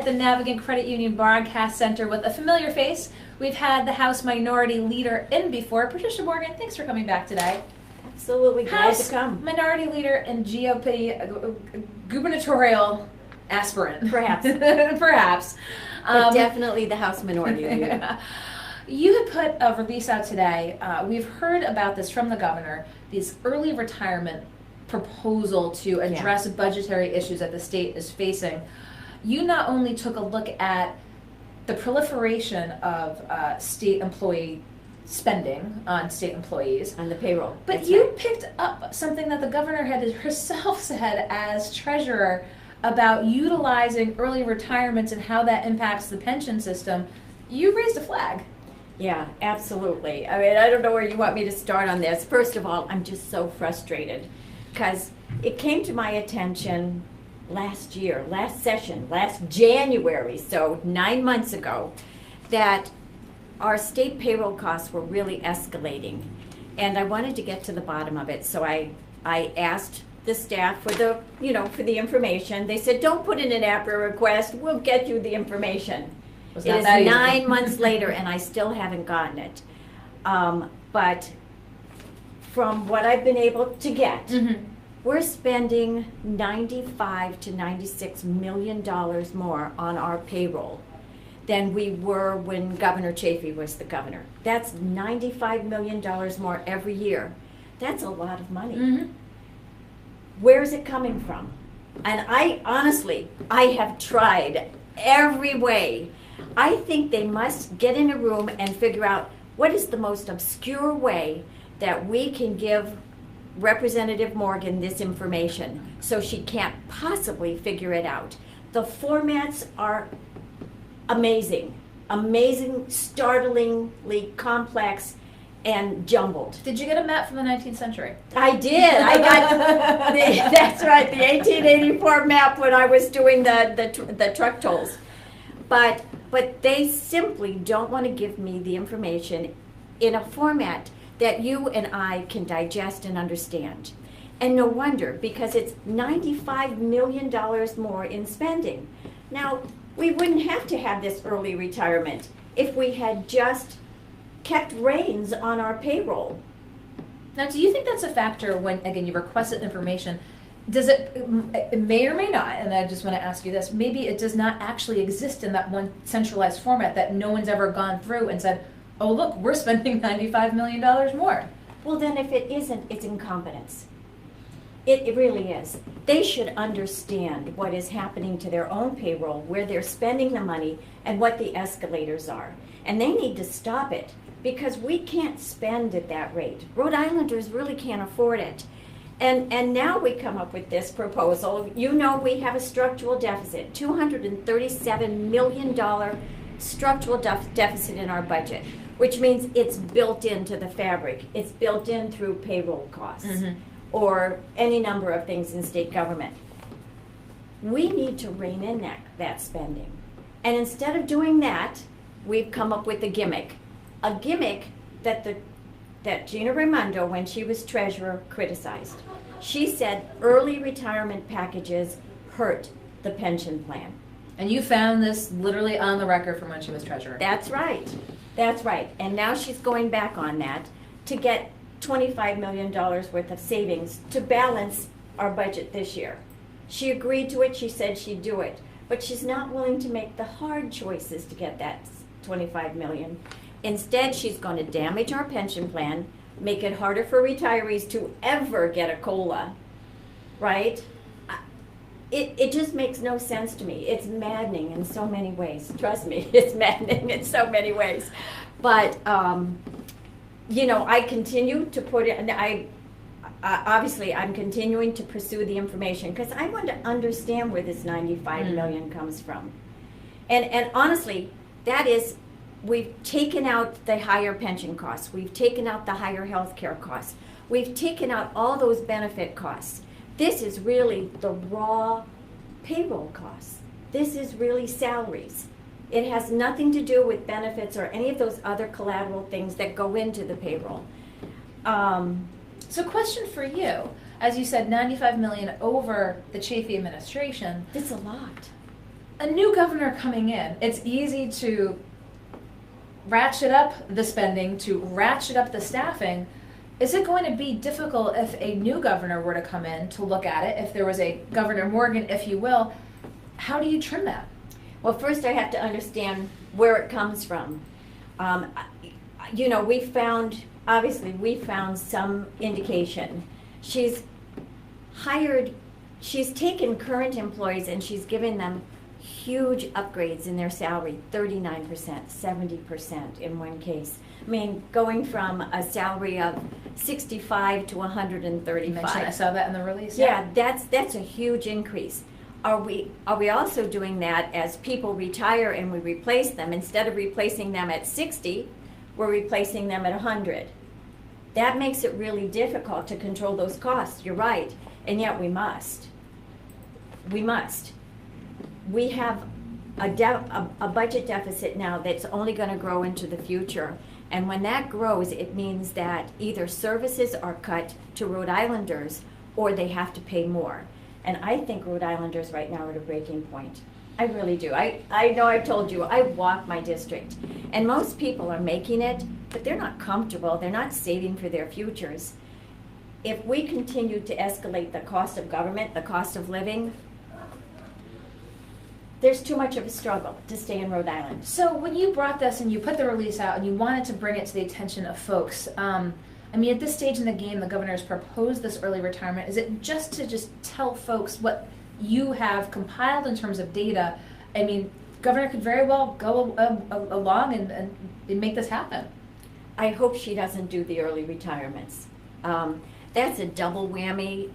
At the Navigant Credit Union Broadcast Center with a familiar face. We've had the House Minority Leader in before. Patricia Morgan, thanks for coming back today. Absolutely, glad House to come. Minority Leader and GOP gubernatorial aspirant. Perhaps. Perhaps. But definitely the House Minority Leader. You had put a release out today. We've heard about this from the governor, this early retirement proposal to address budgetary issues that the state is facing. You not only took a look at the proliferation of state employee spending on state employees. On the payroll. But you picked up something that the governor had herself said as treasurer about utilizing early retirements and how that impacts the pension system. You raised a flag. Yeah, absolutely. I mean, I don't know where you want me to start on this. First of all, I'm just so frustrated because it came to my attention last year, last session, last January, so 9 months ago, that our state payroll costs were really escalating. And I wanted to get to the bottom of it, so I asked the staff for the information. They said, don't put in an APRA request, we'll get you the information. It is 9 months later and I still haven't gotten it. But from what I've been able to get, we're spending $95 to $96 million more on our payroll than we were when Governor Chafee was the governor. That's $95 million more every year. That's a lot of money. Where's it coming from? And I have tried every way. I think they must get in a room and figure out what is the most obscure way that we can give Representative Morgan this information so she can't possibly figure it out. The formats are amazing, startlingly complex and jumbled. Did you get a map from the 19th century? I did. I got that's right, the 1884 map when I was doing the truck tolls. But they simply don't want to give me the information in a format that you and I can digest and understand. And no wonder, because it's $95 million more in spending. Now, we wouldn't have to have this early retirement if we had just kept reins on our payroll. Now, do you think that's a factor when, again, you requested information? Does it may or may not, and I just want to ask you this, maybe it does not actually exist in that one centralized format that no one's ever gone through and said, oh, look, we're spending $95 million more. Well, then if it isn't, it's incompetence. It really is. They should understand what is happening to their own payroll, where they're spending the money, and what the escalators are. And they need to stop it, because we can't spend at that rate. Rhode Islanders really can't afford it. And now we come up with this proposal. You know, we have a structural deficit, $237 million structural deficit in our budget, which means it's built into the fabric. It's built in through payroll costs or any number of things in state government. We need to rein in that spending. And instead of doing that, we've come up with a gimmick that Gina Raimondo, when she was treasurer, criticized. She said early retirement packages hurt the pension plan. And you found this literally on the record from when she was treasurer. That's right. That's right. And now she's going back on that to get $25 million worth of savings to balance our budget this year. She agreed to it. She said she'd do it. But she's not willing to make the hard choices to get that $25 million. Instead, she's going to damage our pension plan, make it harder for retirees to ever get a COLA, right? It just makes no sense to me. It's maddening in so many ways. Trust me, it's maddening in so many ways. But, I continue to put it, and obviously I'm continuing to pursue the information because I want to understand where this $95 million comes from. And honestly, that is, we've taken out the higher pension costs. We've taken out the higher health care costs. We've taken out all those benefit costs. This is really the raw payroll costs. This is really salaries. It has nothing to do with benefits or any of those other collateral things that go into the payroll. So question for you, as you said, $95 million over the Chafee administration. It's a lot. a new governor coming in, it's easy to ratchet up the spending, to ratchet up the staffing. Is it going to be difficult if a new governor were to come in to look at it, if there was a Governor Morgan, if you will? How do you trim that? Well, first I have to understand where it comes from. You know, we found some indication. She's taken current employees and she's given them huge upgrades in their salary, 39%, 70% in one case. I mean, going from a salary of 65 to 135. You mentioned, I saw that in the release. Yeah, that's a huge increase. Are we also doing that as people retire and we replace them? Instead of replacing them at 60, we're replacing them at 100. That makes it really difficult to control those costs. You're right, and yet we must. We must. We have a budget deficit now that's only going to grow into the future. And when that grows, it means that either services are cut to Rhode Islanders or they have to pay more. And I think Rhode Islanders right now are at a breaking point. I really do. I know I've told you, I walk my district. And most people are making it, but they're not comfortable. They're not saving for their futures. If we continue to escalate the cost of government, the cost of living, there's too much of a struggle to stay in Rhode Island. So when you brought this and you put the release out and you wanted to bring it to the attention of folks, I mean, at this stage in the game, the governor has proposed this early retirement. Is it just to tell folks what you have compiled in terms of data? I mean, governor could very well go along and make this happen. I hope she doesn't do the early retirements. That's a double whammy.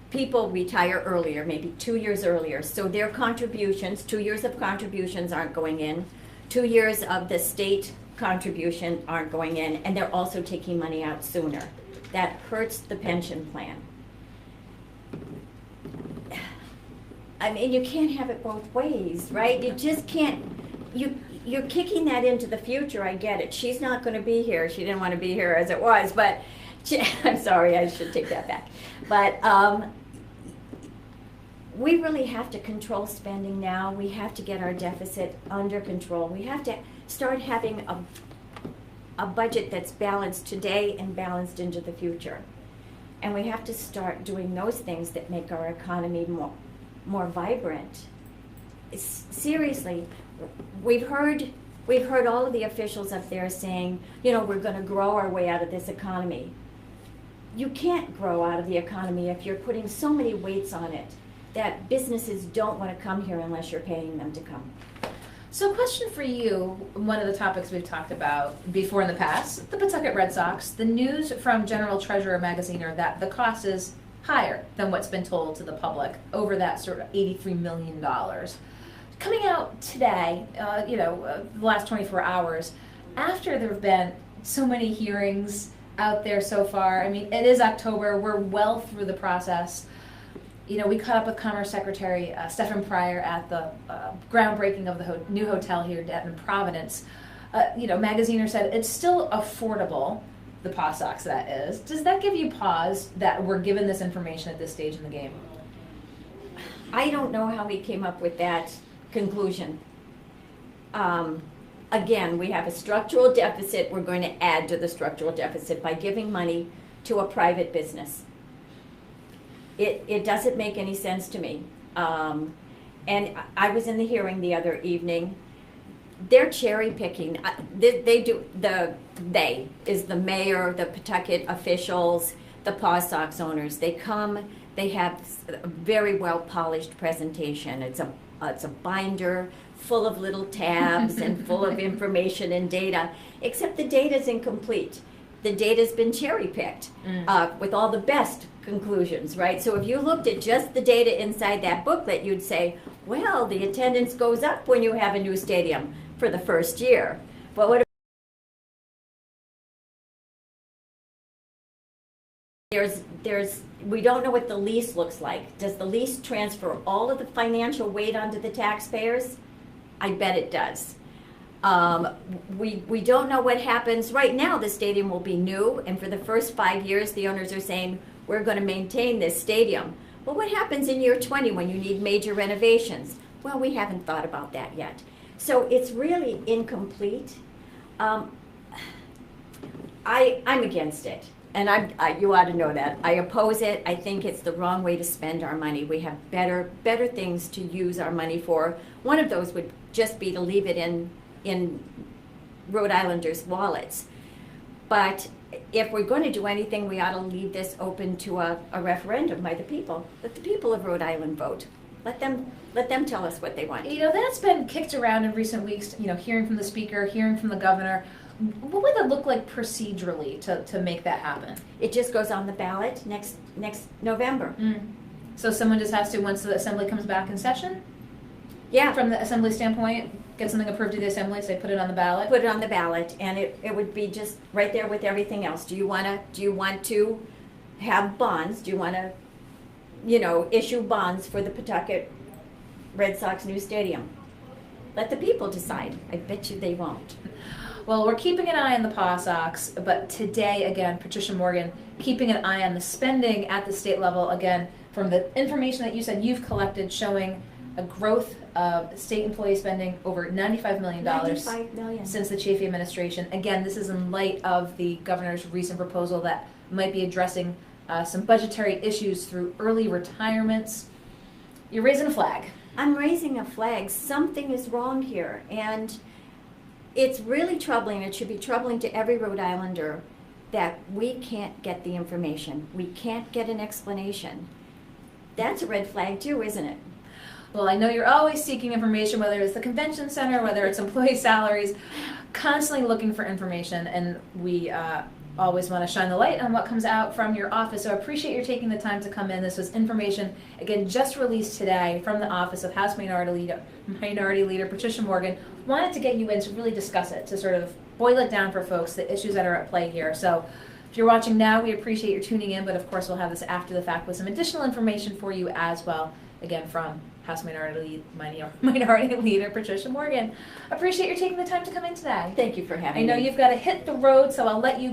People retire earlier, maybe 2 years earlier. So their contributions, 2 years of contributions aren't going in. 2 years of the state contribution aren't going in, and they're also taking money out sooner. That hurts the pension plan. I mean, you can't have it both ways, right? You just can't. You're kicking that into the future. I get it. She's not going to be here. She didn't want to be here as it was, but I'm sorry, I should take that back. But we really have to control spending now. We have to get our deficit under control. We have to start having a budget that's balanced today and balanced into the future. And we have to start doing those things that make our economy more vibrant. Seriously, we've heard all of the officials up there saying, you know, we're going to grow our way out of this economy. You can't grow out of the economy if you're putting so many weights on it that businesses don't want to come here unless you're paying them to come. So question for you, one of the topics we've talked about before in the past, the Pawtucket Red Sox. The news from General Treasurer magazine are that the cost is higher than what's been told to the public, over that sort of $83 million. Coming out today, the last 24 hours, after there have been so many hearings out there so far, I mean, it is October, we're well through the process. You know, we caught up with Commerce Secretary Stephen Pryor at the groundbreaking of the new hotel here in Providence. Magaziner said it's still affordable, the Paw Sox that is. Does that give you pause that we're given this information at this stage in the game? I don't know how he came up with that conclusion. Again, we have a structural deficit. We're going to add to the structural deficit by giving money to a private business. It doesn't make any sense to me. And I was in the hearing the other evening. They're cherry picking. They is the mayor, the Pawtucket officials, the Paw Sox owners. They come. They have a very well polished presentation. It's a binder full of little tabs and full of information and data. Except the data's incomplete. The data's been cherry picked with all the best conclusions, right? So if you looked at just the data inside that booklet, you'd say, well, the attendance goes up when you have a new stadium for the first year. But what we don't know what the lease looks like. Does the lease transfer all of the financial weight onto the taxpayers? I bet it does. We don't know what happens. Right now, the stadium will be new, and for the first 5 years, the owners are saying, we're going to maintain this stadium. Well, what happens in year 20 when you need major renovations? Well, we haven't thought about that yet. So it's really incomplete. I'm against it, and you ought to know that. I oppose it. I think it's the wrong way to spend our money. We have better things to use our money for. One of those would just be to leave it in Rhode Islanders' wallets. But if we're going to do anything, we ought to leave this open to a referendum by the people. Let the people of Rhode Island vote. Let them tell us what they want. You know, that's been kicked around in recent weeks, you know, hearing from the speaker, hearing from the governor. What would it look like procedurally to make that happen? It just goes on the ballot next November. So someone just has to, once the assembly comes back in session? Yeah. From the assembly standpoint, get something approved to the assembly, say put it on the ballot? Put it on the ballot, and it would be just right there with everything else. Do you want to have bonds? Do you want to, issue bonds for the Pawtucket Red Sox new stadium? Let the people decide. I bet you they won't. Well, we're keeping an eye on the Paw Sox, but today, again, Patricia Morgan, keeping an eye on the spending at the state level, again, from the information that you said you've collected showing a growth of state employee spending over $95 million $95 million since the Chafee administration. Again, this is in light of the governor's recent proposal that might be addressing some budgetary issues through early retirements. You're raising a flag. I'm raising a flag. Something is wrong here, and it's really troubling. It should be troubling to every Rhode Islander that we can't get the information. We can't get an explanation. That's a red flag too, isn't it? Well, I know you're always seeking information, whether it's the convention center, whether it's employee salaries, constantly looking for information, and we always want to shine the light on what comes out from your office. So I appreciate you taking the time to come in. This was information, again, just released today from the office of House Minority Leader Patricia Morgan. Wanted to get you in to really discuss it, to sort of boil it down for folks, the issues that are at play here. So if you're watching now, we appreciate your tuning in, but of course we'll have this after the fact with some additional information for you as well, again, from House Minority Leader Patricia Morgan. Appreciate you taking the time to come in today. Thank you for having me. I know you've got to hit the road, so I'll let you